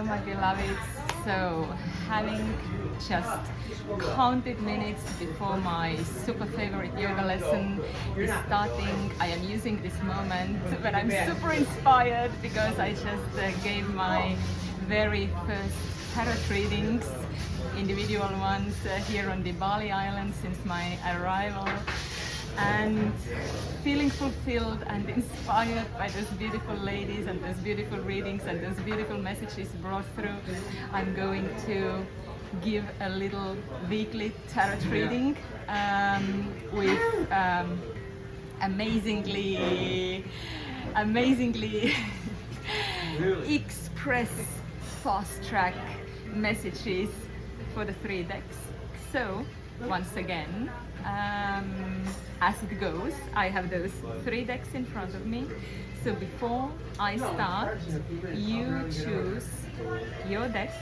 Hello, my beloveds. So, having just counted minutes before my super favorite yoga lesson is starting, I am using this moment, but I'm super inspired because I just gave my very first tarot readings, individual ones, here on the Bali Island since my arrival. And feeling fulfilled and inspired by those beautiful ladies and those beautiful readings and those beautiful messages brought through, I'm going to give a little weekly tarot reading with amazingly express fast track messages for the 3 decks. So once again, as it goes, I have those 3 decks in front of me. So before I start, you choose your deck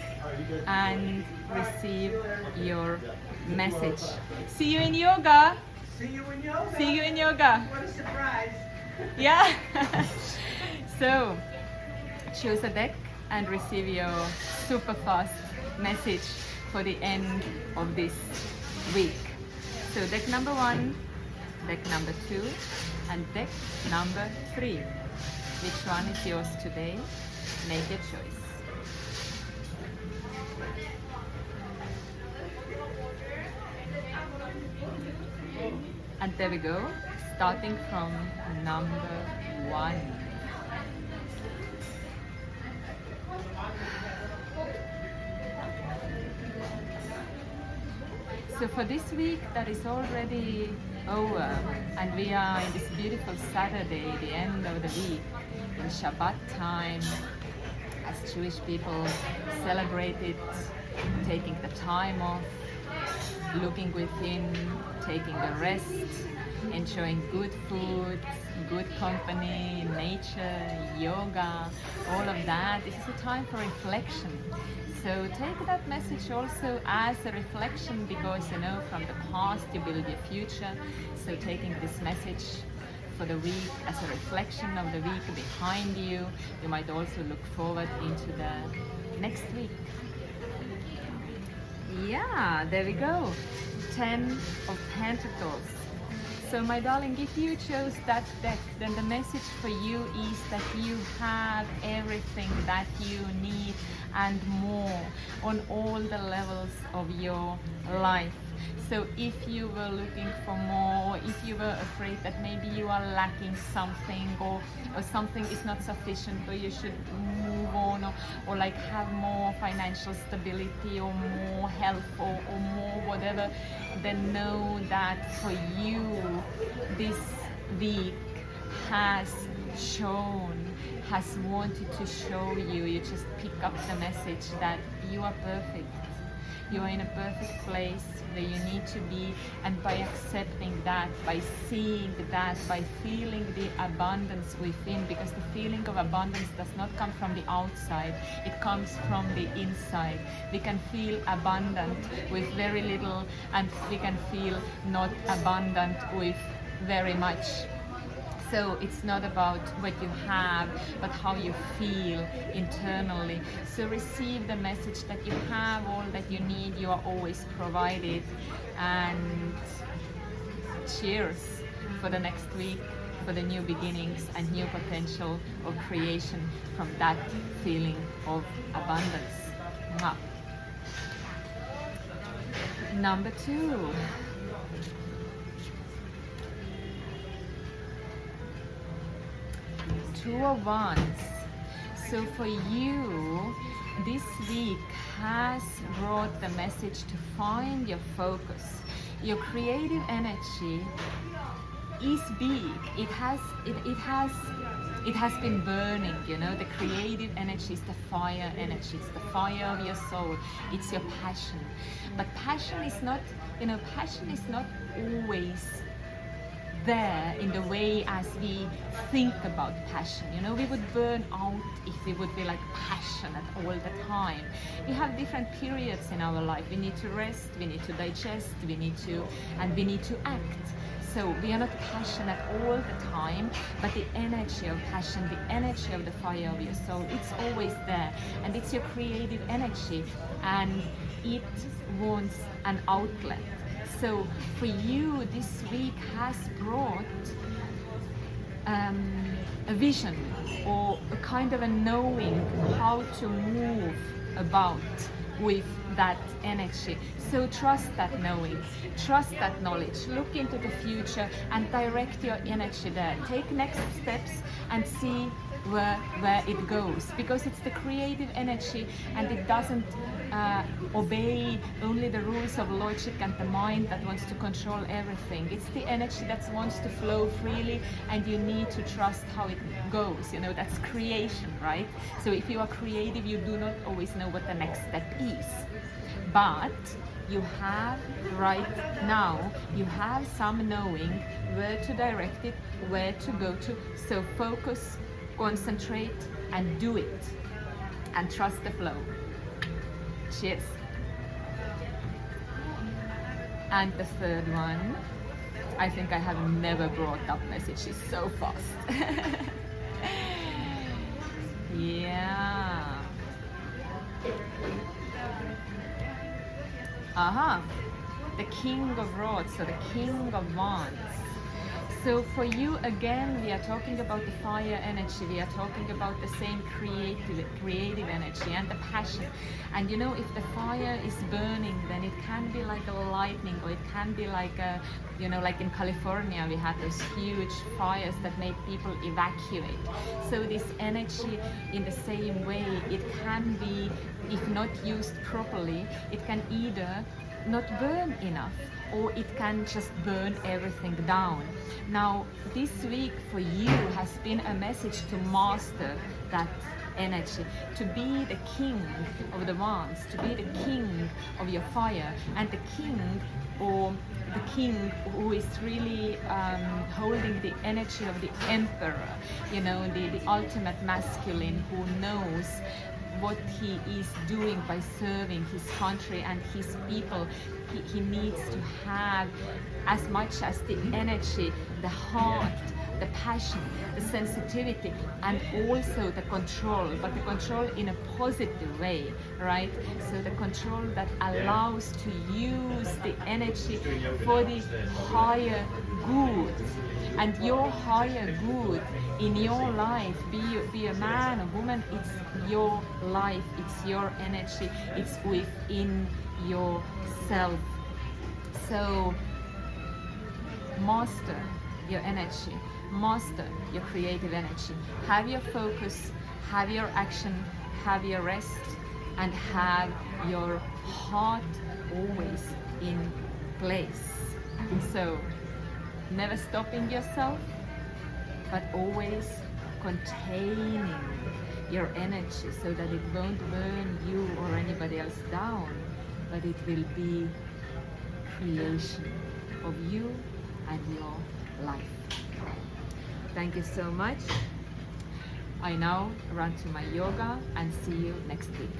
and receive your message. See you in yoga! See you in yoga. See you in yoga! What a surprise. Yeah! So, choose a deck and receive your super fast message for the end of this week. So deck number 1, deck number 2, and deck number 3. Which one is yours today? Make your choice. And there we go, starting from number 1. So for this week that is already over, and we are in this beautiful Saturday, the end of the week, in Shabbat time, as Jewish people celebrate it, taking the time off, looking within, taking a rest, enjoying good food, good company, nature, yoga, all of that. This is a time for reflection. So take that message also as a reflection, because you know from the past you build your future. So taking this message for the week as a reflection of the week behind you, you might also look forward into the next week. Yeah, there we go. 10 of Pentacles. So my darling, if you chose that deck, then the message for you is that you have everything that you need and more on all the levels of your life. So if you were looking for more, or if you were afraid that maybe you are lacking something, or something is not sufficient, or you should move on, or like have more financial stability, or more health, or more whatever, then know that for you this week has wanted to show you. You just pick up the message that you are perfect. You are in a perfect place where you need to be, and by accepting that, by seeing that, by feeling the abundance within, because the feeling of abundance does not come from the outside, it comes from the inside. We can feel abundant with very little, and we can feel not abundant with very much. So it's not about what you have, but how you feel internally. So receive the message that you have all that you need, you are always provided, and cheers for the next week, for the new beginnings and new potential of creation from that feeling of abundance. Mwah. Number 2. Two of Wands. So for you, this week has brought the message to find your focus. Your creative energy is big. It has been burning, you know. The creative energy is the fire energy. It's the fire of your soul. It's your passion. But passion is not, passion is not always there in the way as we think about passion. We would burn out if we would be like passionate all the time. We have different periods in our life. We need to rest, we need to digest, we need to act. So we are not passionate all the time, but the energy of passion, the energy of the fire of your soul, it's always there, and it's your creative energy, and it wants an outlet. So for you, this week has brought a vision or a kind of a knowing how to move about with that energy. So trust that knowing, trust that knowledge, look into the future and direct your energy there. Take next steps and see where it goes, because it's the creative energy, and it doesn't obey only the rules of logic and the mind that wants to control everything. It's the energy that wants to flow freely, and you need to trust how it goes. You know, that's creation, right? So if you are creative, you do not always know what the next step is, but you have right now, you have some knowing where to direct it, where to go to. So focus, concentrate, and do it, and trust the flow. Cheers. And the third one, I think I have never brought up messages so fast. Yeah. Aha, the King of Rods, so the King of Wands. So for you, again, we are talking about the fire energy, we are talking about the same creative energy and the passion. And you know, if the fire is burning, then it can be like a lightning, or it can be like a, you know, like in California, we had those huge fires that made people evacuate. So this energy, in the same way, it can be, if not used properly, it can either not burn enough, or it can just burn everything down. Now, this week for you has been a message to master that energy, to be the king of the wands, to be the king of your fire, and the king, or the king who is really holding the energy of the emperor, you know, the ultimate masculine, who knows what he is doing by serving his country and his people. He needs to have as much as the energy, the heart, the passion, the sensitivity, and also the control, but the control in a positive way, right? So the control that allows to use the energy for the higher good. And your higher good in your life, be a man or woman, it's your life, it's your energy, it's within yourself. So master your energy, master your creative energy. Have your focus, have your action, have your rest, and have your heart always in place. So never stopping yourself, but always containing your energy so that it won't burn you or anybody else down, but it will be creation of you and your life. Thank you so much. I now run to my yoga, and see you next week.